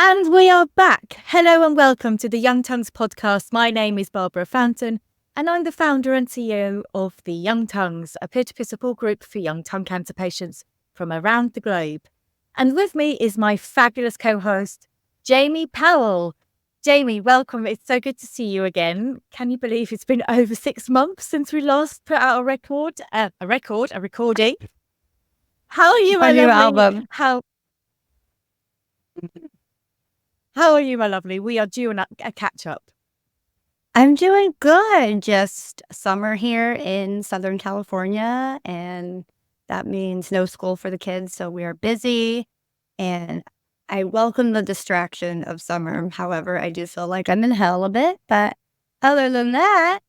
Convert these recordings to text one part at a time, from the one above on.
And we are back. Hello and welcome to the Young Tongues podcast. My name is Barbara Fountain, and I'm the founder and CEO of the Young Tongues, a peer-to-peer support group for young tongue cancer patients from around the globe. And with me is my fabulous co-host, Jamie Powell. Jamie, welcome. It's so good to see you again. Can you believe it's been over 6 months since we last put out a recording? How are you, my My new lovely? album. How are you, my lovely? We are due a catch-up. I'm doing good. Just summer here in Southern California, and that means no school for the kids. So we are busy, and I welcome the distraction of summer. However, I do feel like I'm in hell a bit, but other than that,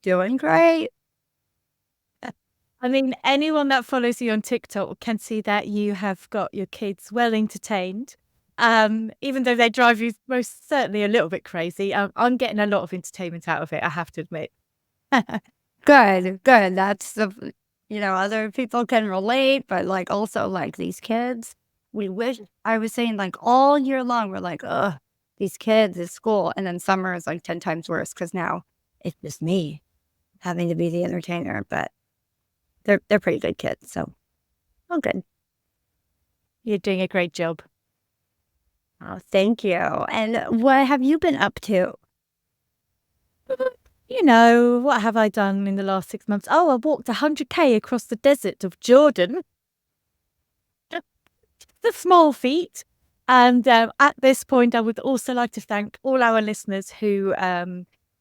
doing great. I mean, anyone that follows you on TikTok can see that you have got your kids well entertained. Even though they drive you most certainly a little bit crazy, I'm getting a lot of entertainment out of it, I have to admit. Good. That's other people can relate, but like also like these kids, I was saying like all year long, we're like, ugh, these kids at school. And then summer is like 10 times worse because now it's just me having to be the entertainer, but they're pretty good kids. So, all good. You're doing a great job. Oh, thank you. And what have you been up to? You know, what have I done in the last 6 months? Oh, I walked 100K across the desert of Jordan. The small feat. And at this point, I would also like to thank all our listeners who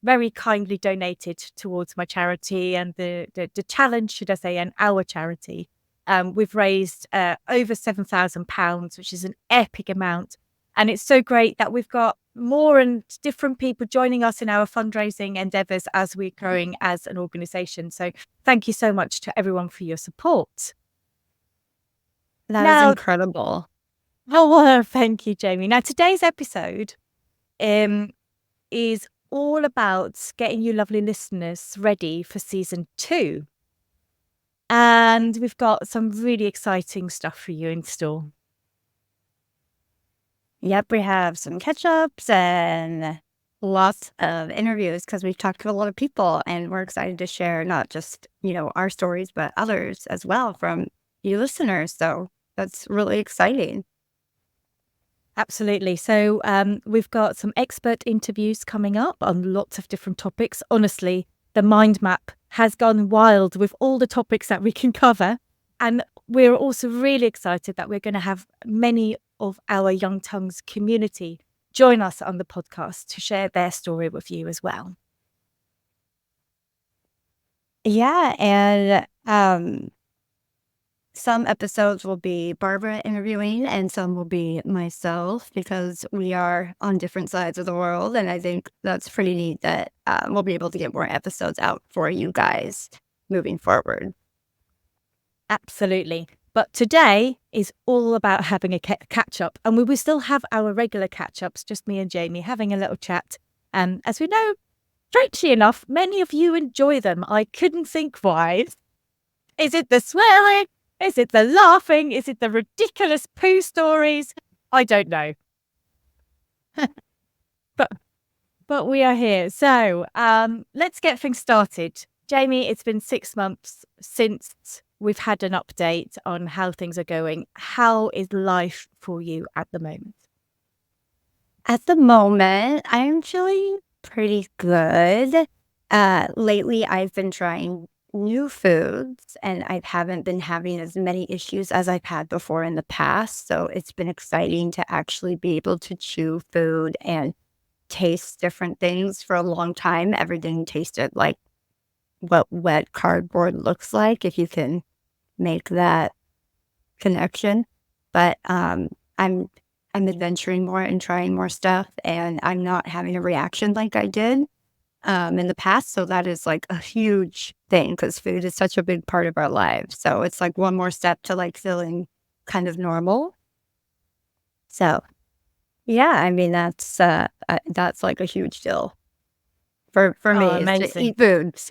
very kindly donated towards my charity and the challenge, should I say, and our charity. We've raised over £7,000, which is an epic amount. And it's so great that we've got more and different people joining us in our fundraising endeavours as we're growing as an organisation. So thank you so much to everyone for your support. That is incredible. Oh, well, thank you, Jamie. Now, today's episode is all about getting you lovely listeners ready for season 2. And we've got some really exciting stuff for you in store. Yep, we have some catch-ups and lots of interviews because we've talked to a lot of people, and we're excited to share not just, our stories, but others as well from you listeners. So that's really exciting. Absolutely. So we've got some expert interviews coming up on lots of different topics. Honestly, the mind map has gone wild with all the topics that we can cover. And we're also really excited that we're going to have many of our Young Tongues community join us on the podcast to share their story with you as well. Yeah, and some episodes will be Barbara interviewing and some will be myself because we are on different sides of the world. And I think that's pretty neat that we'll be able to get more episodes out for you guys moving forward. Absolutely. But today is all about having a catch up. And we will still have our regular catch ups, just me and Jamie having a little chat. As we know, strangely enough, many of you enjoy them. I couldn't think why. Is it the swearing? Is it the laughing? Is it the ridiculous poo stories? I don't know. but we are here. So let's get things started. Jamie, it's been 6 months since we've had an update on how things are going. How is life for you at the moment? At the moment, I'm feeling pretty good. Lately, I've been trying new foods and I haven't been having as many issues as I've had before in the past. So it's been exciting to actually be able to chew food and taste different things. For a long time, everything tasted like what wet cardboard looks like, if you can make that connection. But I'm adventuring more and trying more stuff, and I'm not having a reaction like I did in the past. So that is like a huge thing because food is such a big part of our lives. So it's like one more step to like feeling kind of normal. So yeah, I mean, that's like a huge deal for me is to eat foods.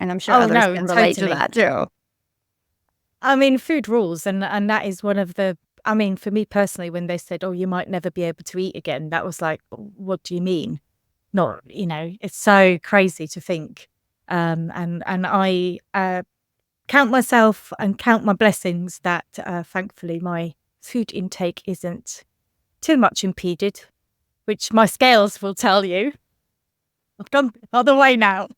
And I'm sure others can relate to that too. I mean, food rules, and that is one of the I mean, for me personally, when they said, "Oh, you might never be able to eat again," that was like, "What do you mean?" Not, it's so crazy to think. And I count myself and count my blessings that thankfully my food intake isn't too much impeded, which my scales will tell you. I've gone the other way now.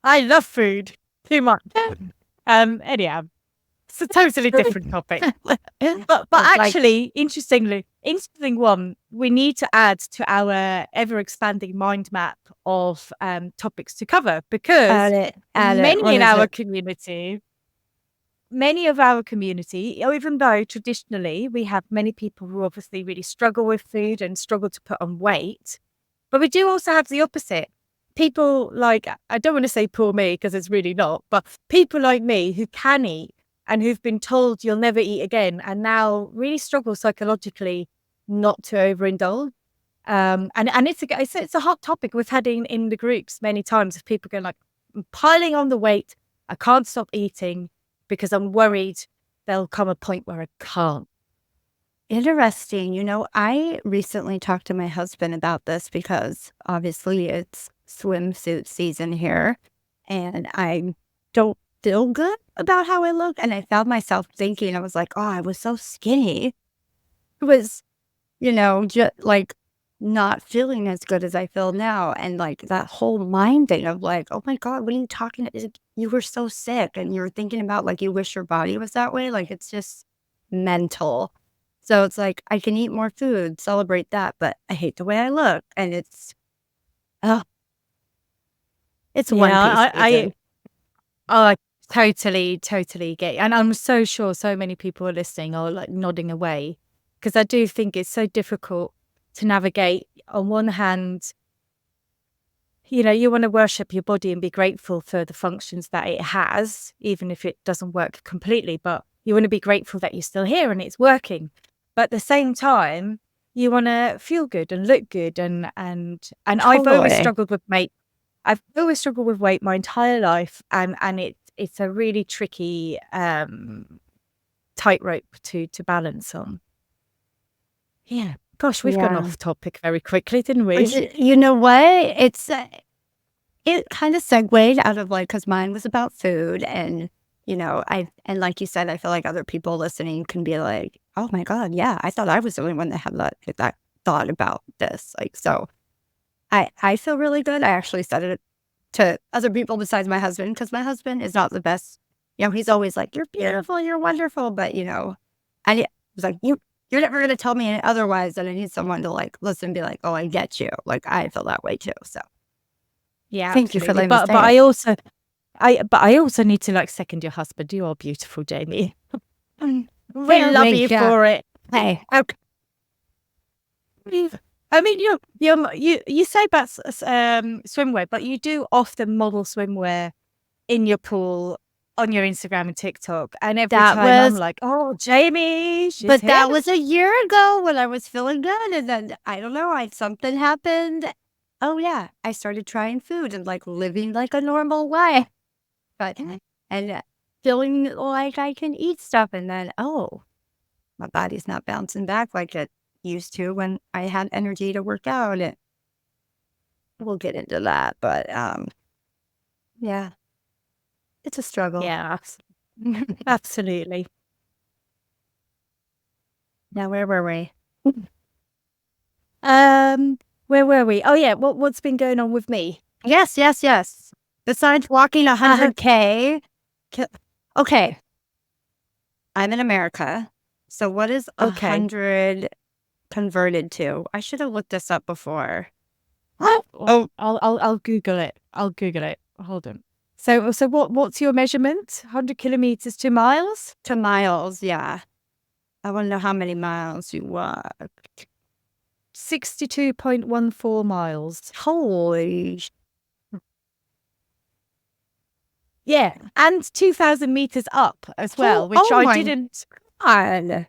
I love food too much. Anyhow, it's a totally different topic. But It's like, actually, interesting one, we need to add to our ever expanding mind map of topics to cover, because add it. many What in is our it? community, many of our community, even though traditionally we have many people who obviously really struggle with food and struggle to put on weight, but we do also have the opposite. People like, I don't want to say poor me because it's really not, but people like me who can eat and who've been told you'll never eat again and now really struggle psychologically not to overindulge. And it's a hot topic we've had in the groups many times, of people going like, "I'm piling on the weight. I can't stop eating because I'm worried there'll come a point where I can't." Interesting. I recently talked to my husband about this because obviously it's swimsuit season here and I don't feel good about how I look. And I found myself thinking, I was like, oh, I was so skinny. It was, just like not feeling as good as I feel now. And like that whole mind thing of like, oh my God, what are you talking about? You were so sick and you were thinking about like you wish your body was that way. Like it's just mental. So it's like I can eat more food, celebrate that, but I hate the way I look. And oh, it's one Yeah, piece I season. I totally get, and I'm so sure so many people are listening or like nodding away, because I do think it's so difficult to navigate. On one hand, you want to worship your body and be grateful for the functions that it has, even if it doesn't work completely, but you want to be grateful that you're still here and it's working. But at the same time, you want to feel good and look good, and I've always Totally. struggled with weight. I've always struggled with weight my entire life, and it's a really tricky tightrope to balance on. Yeah. Gosh, we've gone Yeah. off topic very quickly, didn't we? But you know what? It kind of segued out of like, because mine was about food and, and like you said, I feel like other people listening can be like, oh my God, yeah, I thought I was the only one that had that thought about this. Like, so I feel really good. I actually said it to other people besides my husband, because my husband is not the best. He's always like, you're beautiful, you're wonderful. But, I was like, you're never going to tell me otherwise. And I need someone to like listen and be like, oh, I get you. Like, I feel that way too. So Yeah, thank you for absolutely. letting me But say it. I also need to like second your husband. You are beautiful, Jamie. We There love we you go. for it. Hey, Okay. I mean, you say about swimwear, but you do often model swimwear in your pool on your Instagram and TikTok, and every that time I'm was, like, "Oh, Jamie, she's but here." that was a year ago when I was feeling good. And then I don't know, something happened. Oh, yeah. I started trying food and like living like a normal life. But, and feeling like I can eat stuff. And then, oh, my body's not bouncing back like it used to when I had energy to work out. And we'll get into that. But, yeah, it's a struggle. Yeah, absolutely. Now, where were we? Where were we? Oh yeah, what's been going on with me? Yes, yes, yes. Besides walking 100K. Okay. I'm in America. So what is Okay. 100 converted to? I should have looked this up before. Oh, I'll Google it. I'll Google it. Hold on. So what's your measurement? 100 kilometers to miles? To miles, yeah. I want to know how many miles you walked. 62.14 miles. Holy Yeah, and 2,000 meters up as well, which oh I my didn't. God.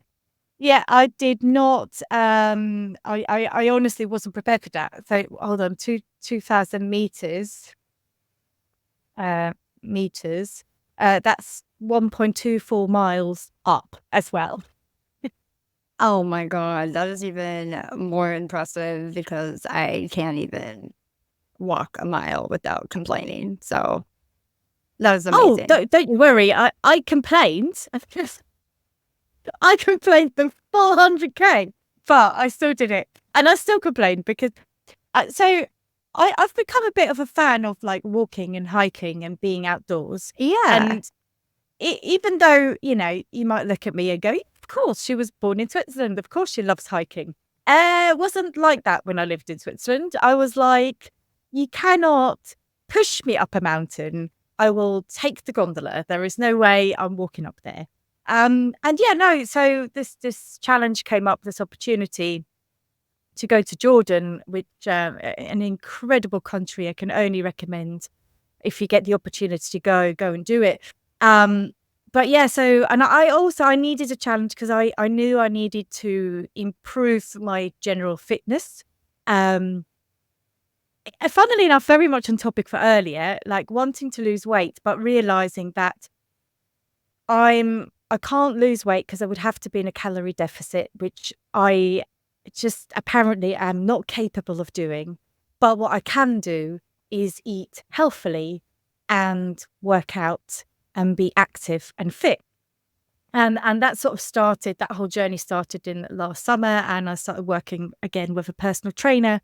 Yeah, I did not. I honestly wasn't prepared for that. So hold on, 2,000 meters. Meters. That's 1.24 miles up as well. Oh my god, that is even more impressive because I can't even walk a mile without complaining. So that is Oh, amazing. don't you worry. I complained. I complained the full 100K, but I still did it. And I still complained because so I've become a bit of a fan of like walking and hiking and being outdoors. Yeah. And even though, you might look at me and go, of course, she was born in Switzerland. Of course, she loves hiking. It wasn't like that when I lived in Switzerland. I was like, you cannot push me up a mountain. I will take the gondola. There is no way I'm walking up there. And yeah, no. So this challenge came up, this opportunity to go to Jordan, which an incredible country. I can only recommend if you get the opportunity to go and do it. But yeah, so and I needed a challenge because I knew I needed to improve my general fitness. Funnily enough, very much on topic for earlier, like wanting to lose weight, but realizing that I can't lose weight because I would have to be in a calorie deficit, which I just apparently am not capable of doing. But what I can do is eat healthily and work out and be active and fit. And that sort of started, that whole journey started in last summer, and I started working again with a personal trainer,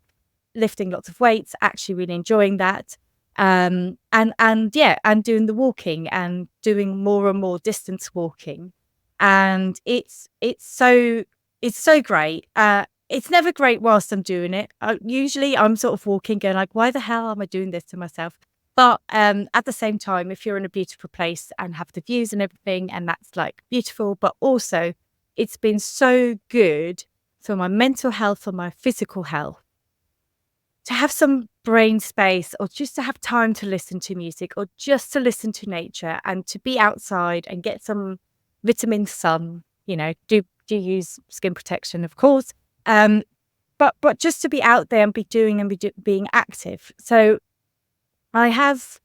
lifting lots of weights, actually really enjoying that. And yeah, and doing the walking and doing more and more distance walking. And it's so great. It's never great whilst I'm doing it. Usually I'm sort of walking going like, why the hell am I doing this to myself? But at the same time, if you're in a beautiful place and have the views and everything, and that's like beautiful, but also it's been so good for my mental health, for my physical health, to have some brain space or just to have time to listen to music or just to listen to nature and to be outside and get some vitamin sun, do use skin protection, of course. But just to be out there and be doing and being active. So I have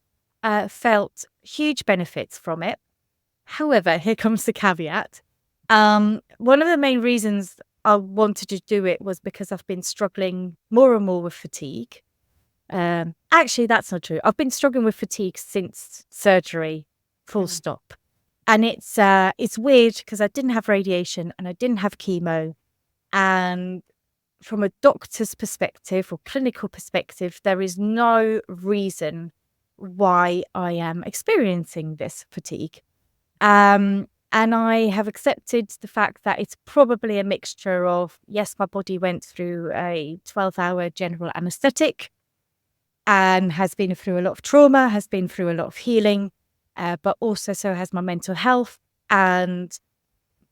felt huge benefits from it. However, here comes the caveat. One of the main reasons I wanted to do it was because I've been struggling more and more with fatigue. Actually, that's not true. I've been struggling with fatigue since surgery, full stop. And it's weird because I didn't have radiation and I didn't have chemo. And from a doctor's perspective or clinical perspective, there is no reason why I am experiencing this fatigue. And I have accepted the fact that it's probably a mixture of, yes, my body went through a 12-hour general anesthetic and has been through a lot of trauma, has been through a lot of healing, but also so has my mental health. And,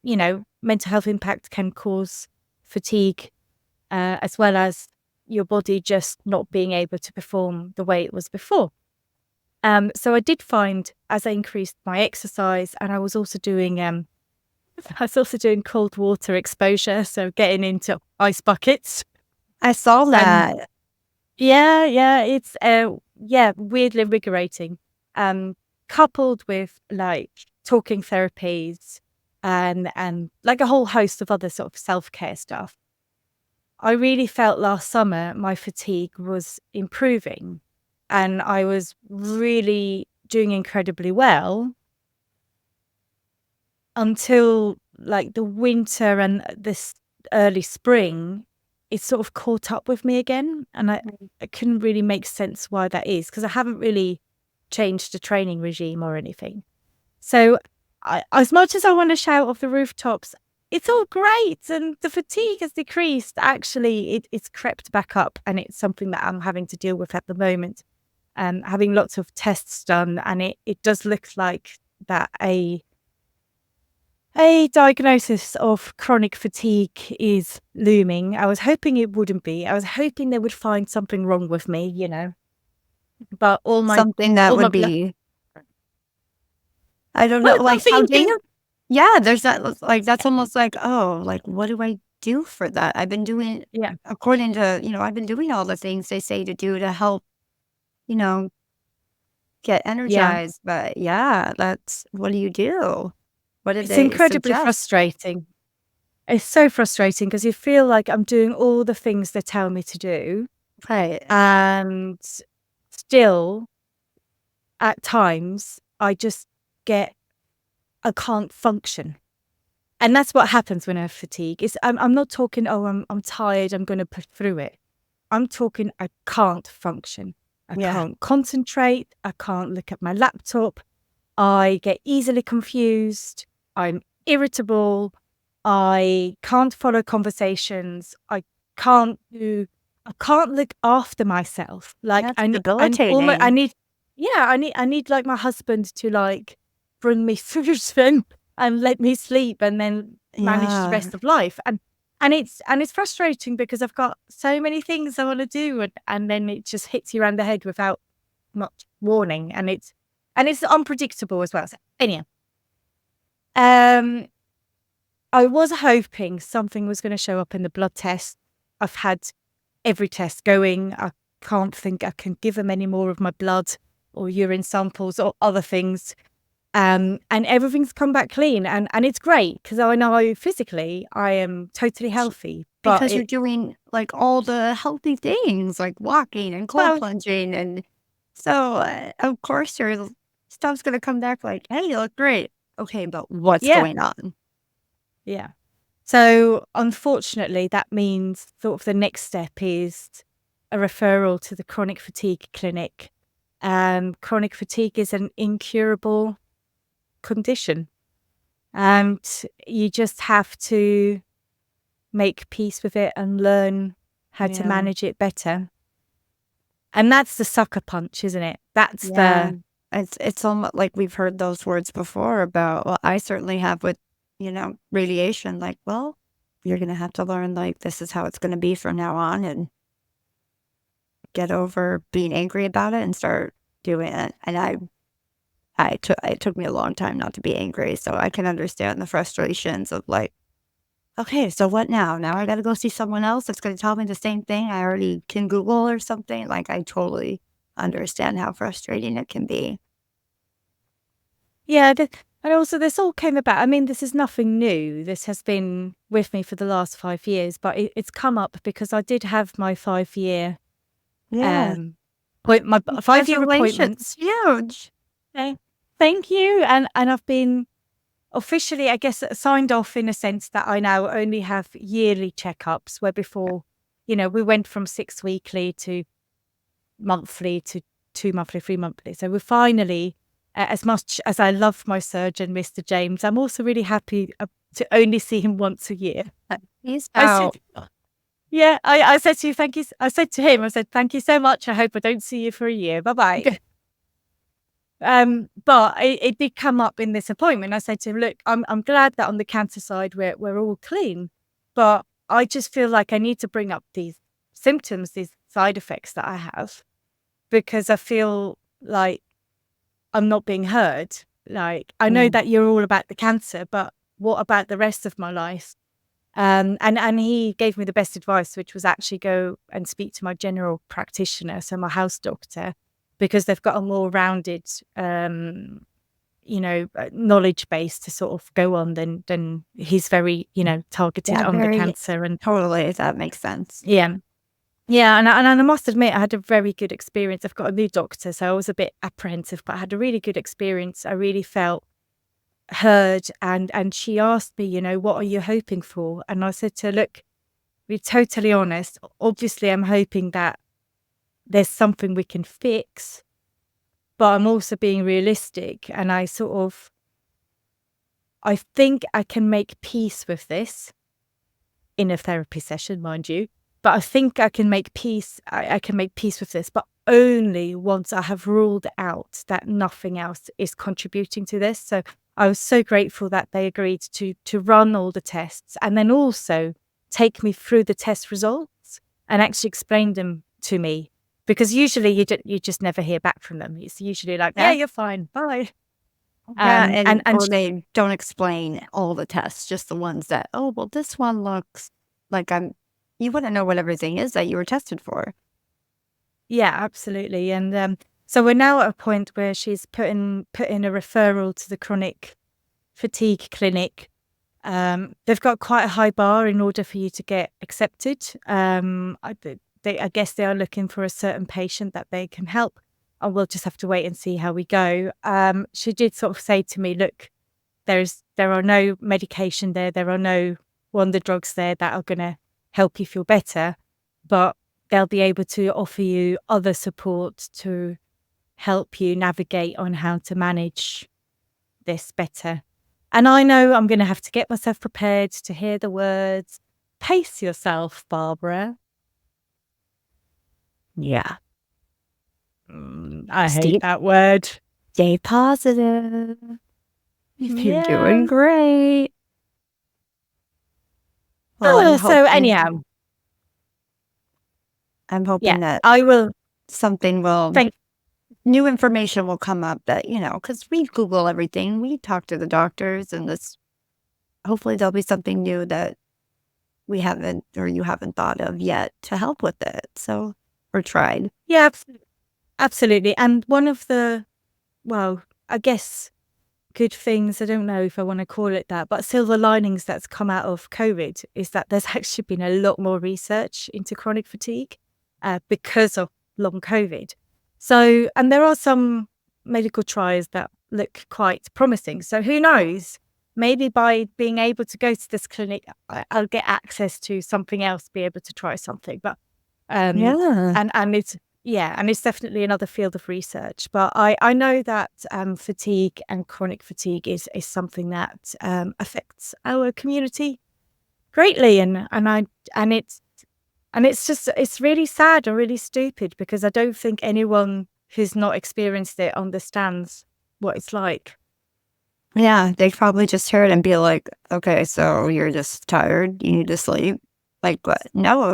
mental health impact can cause fatigue, as well as your body just not being able to perform the way it was before. So I did find as I increased my exercise, and I was also doing cold water exposure, so getting into ice buckets. I saw that. Yeah, it's weirdly invigorating. Coupled with like talking therapies and like a whole host of other sort of self-care stuff. I really felt last summer my fatigue was improving. And I was really doing incredibly well until like the winter and this early spring, it sort of caught up with me again. And I couldn't really make sense why that is because I haven't really changed the training regime or anything. So as much as I want to shout off the rooftops, it's all great and the fatigue has decreased. Actually, it's crept back up and it's something that I'm having to deal with at the moment. Having lots of tests done, and it does look like that a diagnosis of chronic fatigue is looming. I was hoping it wouldn't be. I was hoping they would find something wrong with me, But Something that would be, I don't know, like how do you? Yeah, there's that. Like that's almost like, oh, like what do I do for that? I've been doing, according to I've been doing all the things they say to do to help get energized. But yeah, that's what do you do? What did It's they incredibly suggest? frustrating. It's so frustrating because you feel like I'm doing all the things they tell me to do, Right. and still, at times, I just get I can't function. And that's what happens when I have fatigue. I'm not talking, "Oh, I'm tired, I'm gonna push through it." I'm talking I can't function. I Yeah. can't concentrate, I can't look at my laptop, I get easily confused, I'm irritable, I can't follow conversations, can't do I can't look after myself. Like, That's I almost I debilitating. need yeah, I need, like, my husband to, like, bring me food and let me sleep and then manage the Yeah. rest of life, and it's frustrating because I've got so many things I wanna do, and then it just hits you around the head without much warning, and it's unpredictable as well. So anyhow, um, I was hoping something was gonna show up in the blood test. I've had every test going. I can't think I can give them any more of my blood or urine samples or other things. And everything's come back clean, and it's great because I know physically I am totally healthy, but Because you're doing, like, all the healthy things, like walking and cold well, plunging, and so, of course, your stuff's gonna come back like, "Hey, you look great." Okay, but what's yeah, going on? yeah. So unfortunately, that means sort of the next step is a referral to the chronic fatigue clinic. Chronic fatigue is an incurable condition, and you just have to make peace with it and learn how to Yeah. manage it better. And that's the sucker punch, isn't it? That's Yeah. the It's almost like we've heard those words before about, well, I certainly have with, radiation, like, well, you're gonna have to learn, like, this is how it's gonna be from now on and get over being angry about it and start doing it. And it took me a long time not to be angry, so I can understand the frustrations of like, okay, so what now? Now I gotta go see someone else that's gonna tell me the same thing I already can Google or something. Like, I totally understand how frustrating it can be. yeah, and also this all came about. I mean, this is nothing new. This has been with me for the last 5 years, but it's come up because I did have my 5 year Yeah. um point my 5 year Congratulations. appointment. It's huge. Okay. Thank you. And I've been officially, I guess, signed off in a sense that I now only have yearly checkups, where before, we went from 6 weekly to monthly to 2 monthly, 3 monthly. So we're finally, as much as I love my surgeon, Mr. James, I'm also really happy to only see him once a year. Peace I said, out. yeah, I said to you, thank you. I said to him, I said, thank you so much. I hope I don't see you for a year. Bye bye. But it did come up in this appointment. I said to him, look, I'm glad that on the cancer side we're all clean, but I just feel like I need to bring up these symptoms, these side effects that I have, because I feel like I'm not being heard. Like, I know Yeah. that you're all about the cancer, but what about the rest of my life? And he gave me the best advice, which was actually go and speak to my general practitioner, so my house doctor, because they've got a more rounded, knowledge base to sort of go on than he's very, targeted Yeah, on the very cancer. And totally, that makes sense. yeah, yeah, and I must admit, I had a very good experience. I've got a new doctor, so I was a bit apprehensive, but I had a really good experience. I really felt heard, and she asked me, what are you hoping for? And I said to her, look, be totally honest. Obviously, I'm hoping that there's something we can fix, but I'm also being realistic, and I think I can make peace with this in a therapy session, mind you. But I think I can make peace. I can make peace with this, but only once I have ruled out that nothing else is contributing to this. So I was so grateful that they agreed to run all the tests and then also take me through the test results and actually explain them to me. Because usually you just never hear back from them. It's usually like, yeah, Yeah. you're fine, bye. Yeah, And or they don't explain all the tests, just the ones that, "Oh, well, this one looks like you wouldn't know what everything is that you were tested for." yeah, absolutely. And so we're now at a point where she's put in a referral to the chronic fatigue clinic. They've got quite a high bar in order for you to get accepted. I guess they are looking for a certain patient that they can help. And we'll just have to wait and see how we go. She did sort of say to me, look, there are no medication there. There are no wonder drugs there that are going to help you feel better, but they'll be able to offer you other support to help you navigate on how to manage this better. And I know I'm going to have to get myself prepared to hear the words, pace yourself, Barbara. Yeah. I Stay, hate that word. stay positive. You're Yeah. doing great. Well, So anyhow, I'm hoping yeah, that I will something will, thank. new information will come up that, because we Google everything. We talk to the doctors, and hopefully there'll be something new that we haven't, or you haven't thought of yet to help with it. So, or tried. Yeah, absolutely. And one of the, well, I guess good things, I don't know if I want to call it that, but silver linings that's come out of COVID is that there's actually been a lot more research into chronic fatigue because of long COVID. So, and there are some medical trials that look quite promising. So who knows? Maybe by being able to go to this clinic, I'll get access to something else, be able to try something. But Yeah. and it's definitely another field of research. But I know that fatigue and chronic fatigue is something that affects our community greatly, and it's really sad and really stupid because I don't think anyone who's not experienced it understands what it's like. Yeah, they'd probably just hear it and be like, okay, so you're just tired, you need to sleep. Like, but no,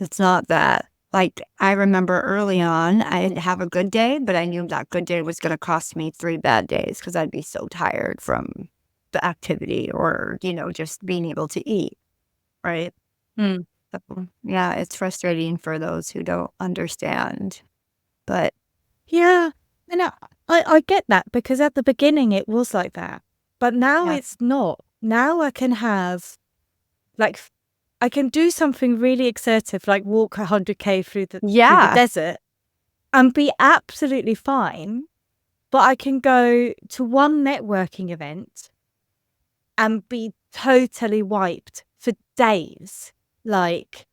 it's not that. Like, I remember early on, I'd have a good day, but I knew that good day was going to cost me 3 bad days because I'd be so tired from the activity or, just being able to eat, right? Mm. So, yeah, it's frustrating for those who don't understand. But Yeah, and I get that because at the beginning it was like that, but now yeah, it's not. Now I can have like I can do something really exertive like walk 100K through the yeah, desert and be absolutely fine, but I can go to one networking event and be totally wiped for days. Like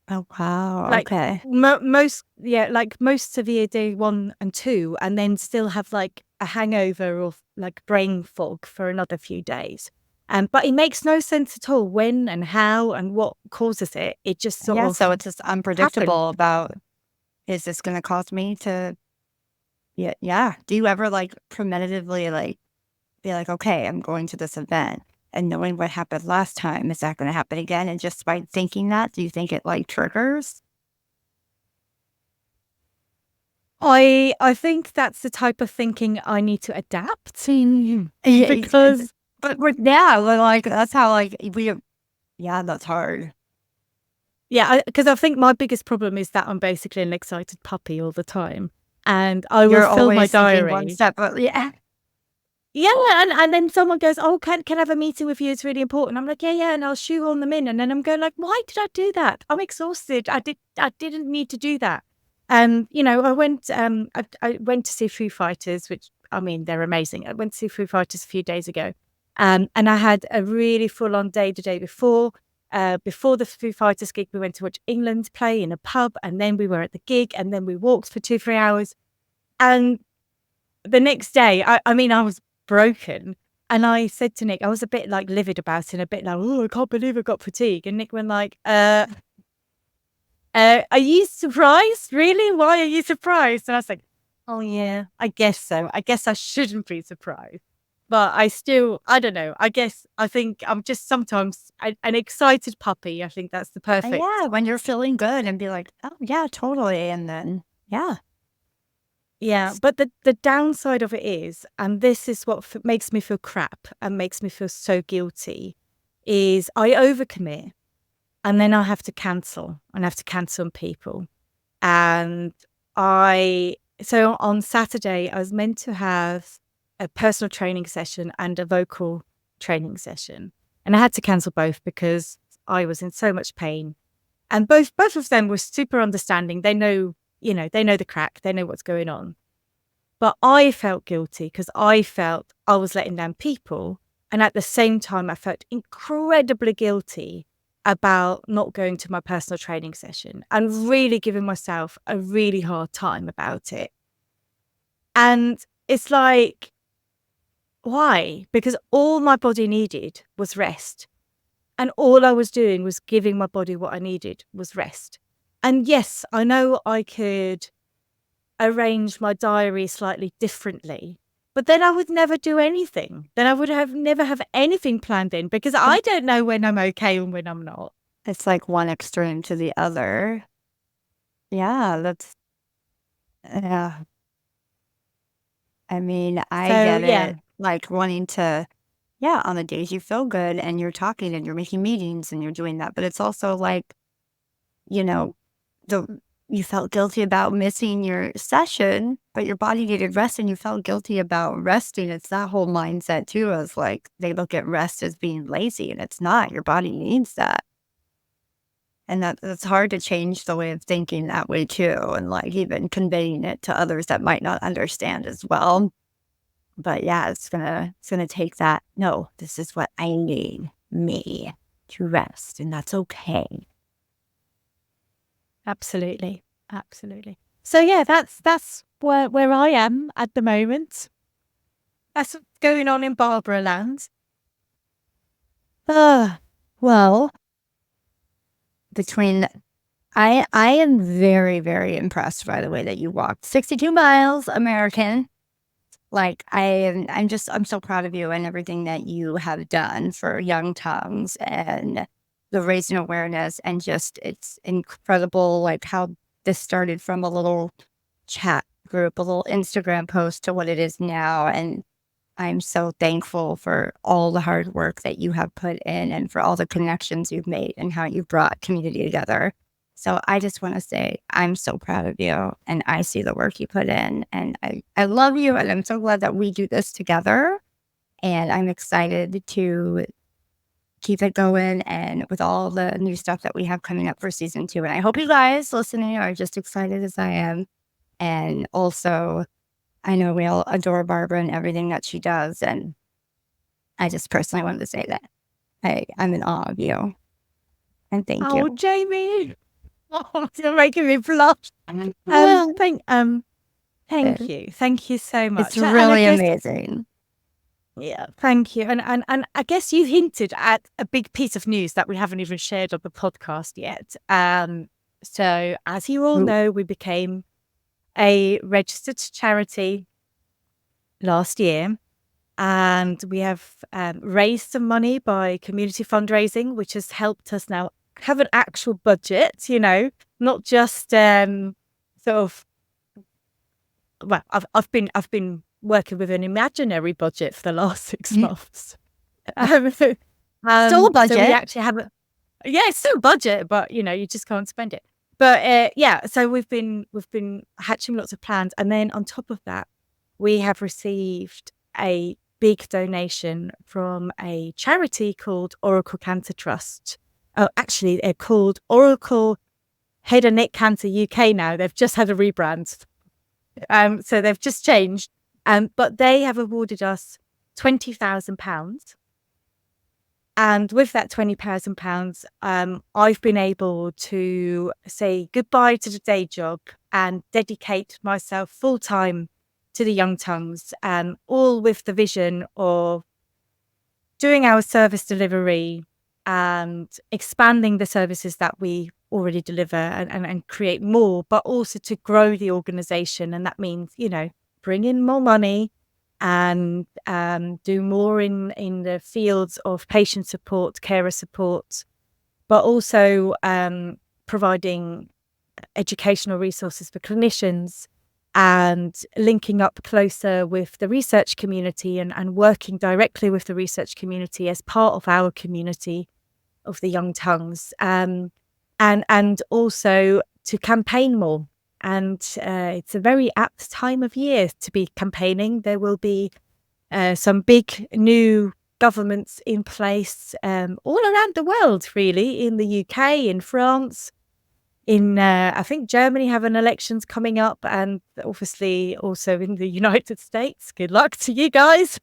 oh, wow, like okay. most severe day 1 and 2, and then still have like a hangover or like brain fog for another few days. But it makes no sense at all when and how and what causes it. It just sort Yeah, of so it's just happens. unpredictable about, is this going to cause me to, yeah, yeah. Do you ever like premeditatively like be like, okay, I'm going to this event and knowing what happened last time, is that going to happen again? And just by thinking that, do you think it like triggers? I think that's the type of thinking I need to adapt Yeah, because but yeah, like that's how like yeah, that's hard. because I think my biggest problem is that I'm basically an excited puppy all the time, and I will You're fill my always thinking one diary. step, but yeah. Yeah, and then someone goes, "Oh, can I have a meeting with you? It's really important." I'm like, "Yeah, yeah," and I'll shoehorn them in, and then I'm going like, "Why did I do that? I'm exhausted. I didn't need to do that." I went to see Foo Fighters, which I mean they're amazing. I went to see Foo Fighters a few days ago, and I had a really full on day the day before. Before the Foo Fighters gig, we went to watch England play in a pub, and then we were at the gig, and then we walked for 2-3 hours, and the next day, I mean, I was broken. And I said to Nick, I was a bit like livid about it, and a bit like, oh, I can't believe I got fatigue. And Nick went like, are you surprised? Really? Why are you surprised? And I was like, oh yeah, I guess so. I guess I shouldn't be surprised. But I don't know. I think I'm just sometimes an excited puppy. I think that's the perfect. Yeah, when you're feeling good and be like, oh yeah, totally. And then yeah. Yeah, but the downside of it is, and this is what makes me feel crap and makes me feel so guilty, is I overcommit and then I have to cancel and I have to cancel on people. And so on Saturday, I was meant to have a personal training session and a vocal training session. And I had to cancel both because I was in so much pain. And both of them were super understanding. They know, they know the crack, they know what's going on. But I felt guilty because I felt I was letting down people. And at the same time, I felt incredibly guilty about not going to my personal training session and really giving myself a really hard time about it. And it's like, why? Because all my body needed was rest. And all I was doing was giving my body what I needed was rest. And yes, I know I could arrange my diary slightly differently, but then I would never do anything. Then I would never have anything planned in because I don't know when I'm okay and when I'm not. It's like one extreme to the other. Yeah, yeah. I mean, I get it. Like wanting to, on the days you feel good and you're talking and you're making meetings and you're doing that. But it's also like, you felt guilty about missing your session, but your body needed rest and you felt guilty about resting. It's that whole mindset too, is like they look at rest as being lazy, and it's not. Your body needs that. And that's hard to change the way of thinking that way too, and like even conveying it to others that might not understand as well. But yeah, it's gonna take that. No, this is what I need, me, to rest, and that's okay. Absolutely. So yeah, that's where I am at the moment. That's what's going on in Barbara land. Well, I am very, very impressed by the way that you walked 62 miles American. Like I'm so proud of you and everything that you have done for Young Tongues and the raising awareness, and just it's incredible like how this started from a little chat group, a little Instagram post, to what it is now. And I'm so thankful for all the hard work that you have put in and for all the connections you've made and how you've brought community together. So I just want to say I'm so proud of you, and I see the work you put in, and I love you, and I'm so glad that we do this together, and I'm excited to keep it going and with all the new stuff that we have coming up for season 2. And I hope you guys listening are just excited as I am. And also, I know we all adore Barbara and everything that she does, and I just personally wanted to say that I'm in awe of you. And thank you. Oh, Jamie. Oh, you're making me blush. Thank you. Thank you so much. It's really amazing. Yeah, thank you. And I guess you hinted at a big piece of news that we haven't even shared on the podcast yet. So as you all know, we became a registered charity last year, and we have raised some money by community fundraising, which has helped us now have an actual budget, not just sort of. Well, I've been working with an imaginary budget for the last 6 months. Still a budget. So we actually have it's still a budget, but you just can't spend it. But so we've been hatching lots of plans, and then on top of that, we have received a big donation from a charity called Oracle Cancer Trust. Oh, actually, they're called Oracle Head and Neck Cancer UK now. They've just had a rebrand. So they've just changed. But they have awarded us £20,000. And with that £20,000, I've been able to say goodbye to the day job and dedicate myself full time to the Young Tongues, all with the vision of doing our service delivery and expanding the services that we already deliver and create more, but also to grow the organization. And that means, bring in more money and do more in the fields of patient support, carer support, but also providing educational resources for clinicians and linking up closer with the research community and working directly with the research community as part of our community of the Young Tongues, and also to campaign more. And it's a very apt time of year to be campaigning. There will be some big new governments in place all around the world, really, in the UK, in France, in I think Germany have an elections coming up, and obviously also in the United States. Good luck to you guys.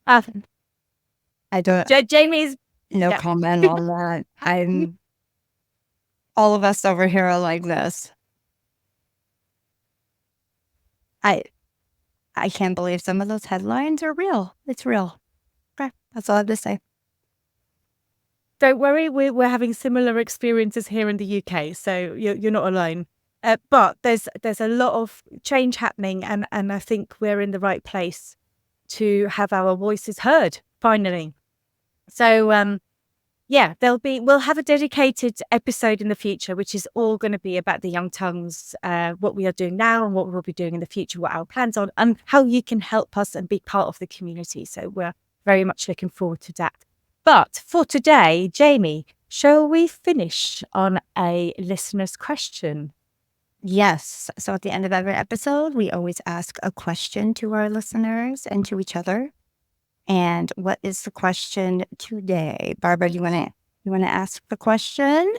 I don't, Jamie's no yeah. comment on that. All of us over here are like this. I can't believe some of those headlines are real. It's real. Okay, that's all I have to say. Don't worry, we're having similar experiences here in the UK, so you're not alone. But there's a lot of change happening, and I think we're in the right place to have our voices heard finally. So yeah, we'll have a dedicated episode in the future, which is all going to be about the Young Tongues, what we are doing now and what we'll be doing in the future, what our plans are, and how you can help us and be part of the community. So we're very much looking forward to that. But for today, Jamie, shall we finish on a listener's question? Yes. So at the end of every episode, we always ask a question to our listeners and to each other. And what is the question today? Barbara, do you want to ask the question?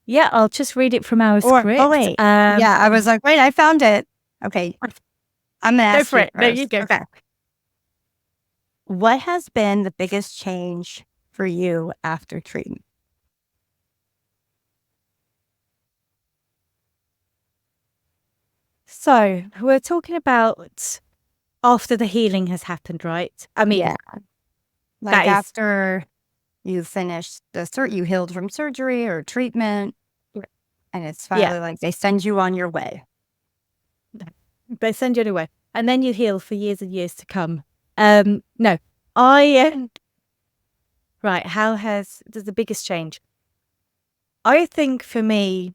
Yeah, I'll just read it from our script. Oh, wait. Yeah, I was like, wait, I found it. Okay. I'm going to ask Go for you it. There you first. go. Okay. What has been the biggest change for you after treatment? So we're talking about after the healing has happened, right? I mean, Yeah. Like after you finished you healed from surgery or treatment, and it's finally like they send you on your way. They send you away, and then you heal for years and years to come. No, right. How has the biggest change? I think for me,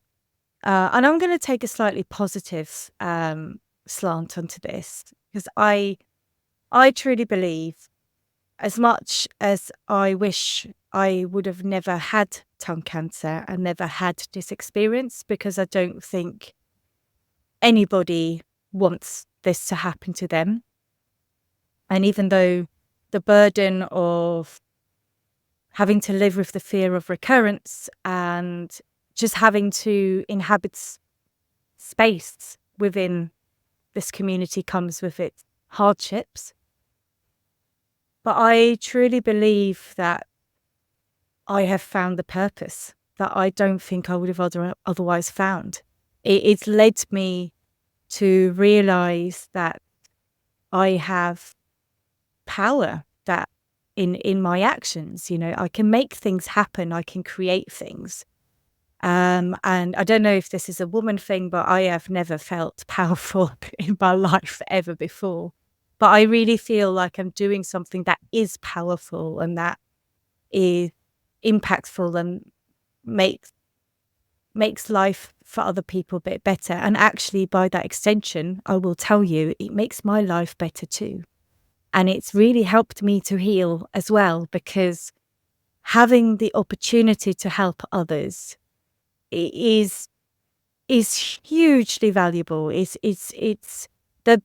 and I'm going to take a slightly positive slant onto this, because I truly believe, as much as I wish I would have never had tongue cancer and never had this experience, because I don't think anybody wants this to happen to them. And even though the burden of having to live with the fear of recurrence and just having to inhabit space within this community comes with its hardships, but I truly believe that I have found the purpose that I don't think I would have otherwise found. It's led me to realize that I have power, that in my actions, I can make things happen, I can create things. And I don't know if this is a woman thing, but I have never felt powerful in my life ever before. But I really feel like I'm doing something that is powerful and that is impactful and makes life for other people a bit better. And actually, by that extension, I will tell you, it makes my life better too. And it's really helped me to heal as well, because having the opportunity to help others is hugely valuable. It's the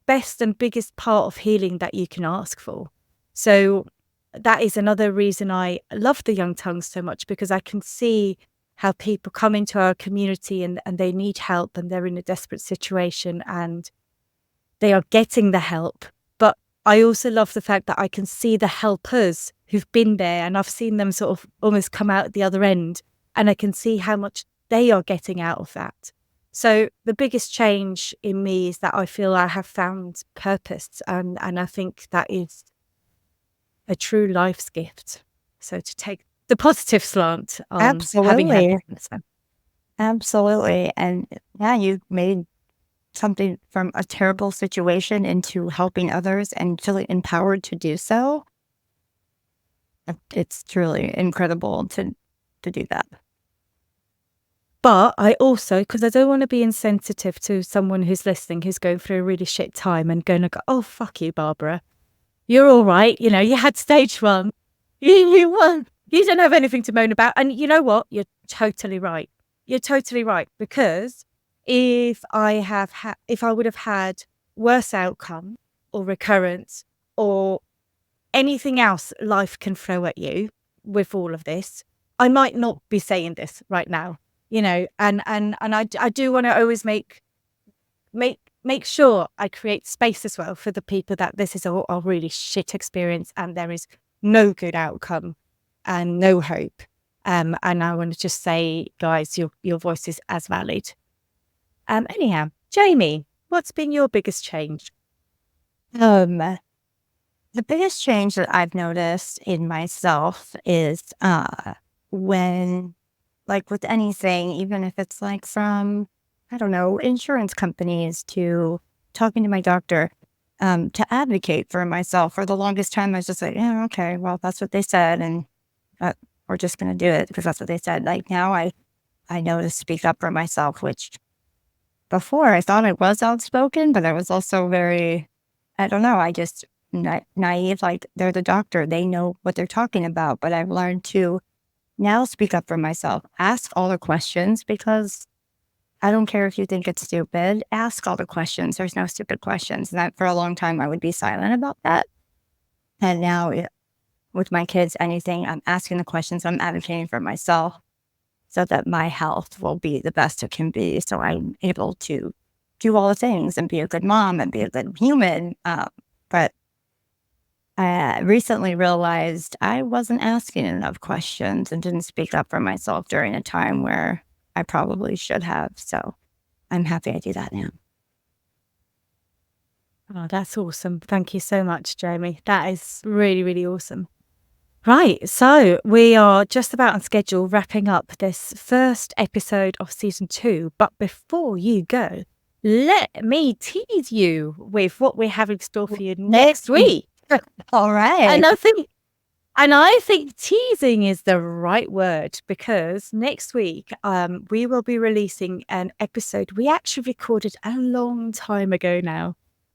best and biggest part of healing that you can ask for. So that is another reason I love the Young Tongues so much, because I can see how people come into our community and they need help and they're in a desperate situation and they are getting the help. But I also love the fact that I can see the helpers who've been there, and I've seen them sort of almost come out at the other end, and I can see how much they are getting out of that. So the biggest change in me is that I feel I have found purpose, and I think that is a true life's gift. So to take the positive slant on having had cancer. Absolutely. And yeah, you made something from a terrible situation into helping others and feeling empowered to do so. It's truly incredible to do that. But I also, because I don't want to be insensitive to someone who's listening, who's going through a really shit time and going to go, oh, fuck you, Barbara. You're all right. You had stage 1. You won. You don't have anything to moan about. And you know what? You're totally right. You're totally right. Because if I would have had worse outcome, or recurrent or anything else life can throw at you with all of this, I might not be saying this right now, and I do want to always make sure I create space as well for the people that this is a really shit experience and there is no good outcome and no hope. And I want to just say, guys, your voice is as valid. Anyhow, Jamie, what's been your biggest change? The biggest change that I've noticed in myself is when, like with anything, even if it's like from, I don't know, insurance companies to talking to my doctor, to advocate for myself. For the longest time, I was just like, yeah, okay, well, that's what they said, and we're just going to do it because that's what they said. Like now I know to speak up for myself, which before I thought I was outspoken, but I was also very, I don't know, I just naive, like they're the doctor, they know what they're talking about. But I've learned to now speak up for myself, ask all the questions, because I don't care if you think it's stupid, ask all the questions. There's no stupid questions. And for a long time, I would be silent about that. And now with my kids, anything, I'm asking the questions, I'm advocating for myself so that my health will be the best it can be. So I'm able to do all the things and be a good mom and be a good human. But I recently realized I wasn't asking enough questions and didn't speak up for myself during a time where I probably should have. So I'm happy I do that now. Oh, that's awesome. Thank you so much, Jamie. That is really, really awesome. Right, so we are just about on schedule wrapping up this first episode of season 2. But before you go, let me tease you with what we have in store for you next week. All right. And I think teasing is the right word, because next week we will be releasing an episode we actually recorded a long time ago now.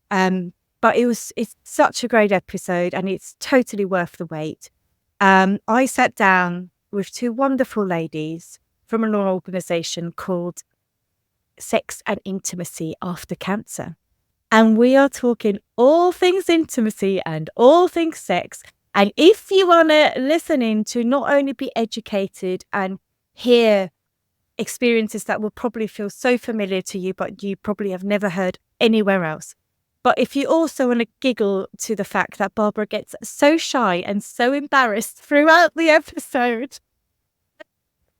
But it's such a great episode and it's totally worth the wait. I sat down with 2 wonderful ladies from an organization called Sex and Intimacy After Cancer. And we are talking all things intimacy and all things sex. And if you want to listen in to not only be educated and hear experiences that will probably feel so familiar to you, but you probably have never heard anywhere else. But if you also want to giggle to the fact that Barbara gets so shy and so embarrassed throughout the episode,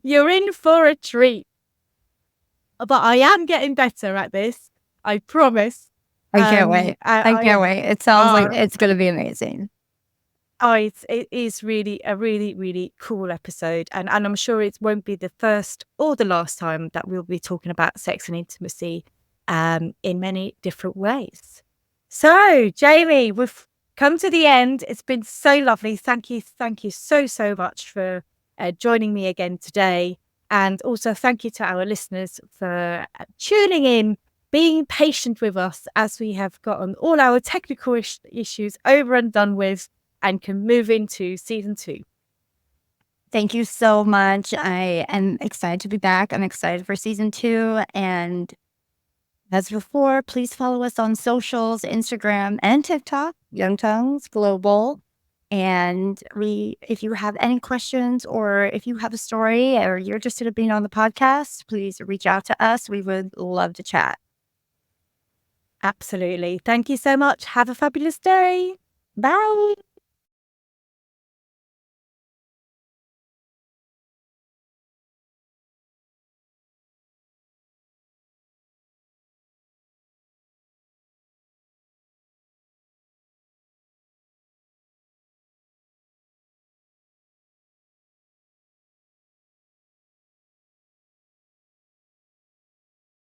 you're in for a treat. But I am getting better at this, I promise. I can't wait. I can't wait. It sounds like it's going to be amazing. It is really a really, really cool episode. And I'm sure it won't be the first or the last time that we'll be talking about sex and intimacy in many different ways. So, Jamie, we've come to the end. It's been so lovely. Thank you so much for joining me again today. And also thank you to our listeners for tuning in, being patient with us as we have gotten all our technical issues over and done with and can move into season 2. Thank you so much. I am excited to be back. I'm excited for season 2. And as before, please follow us on socials, Instagram and TikTok, Young Tongues Global. And if you have any questions or if you have a story or you're interested in being on the podcast, please reach out to us. We would love to chat. Absolutely. Thank you so much. Have a fabulous day. Bye.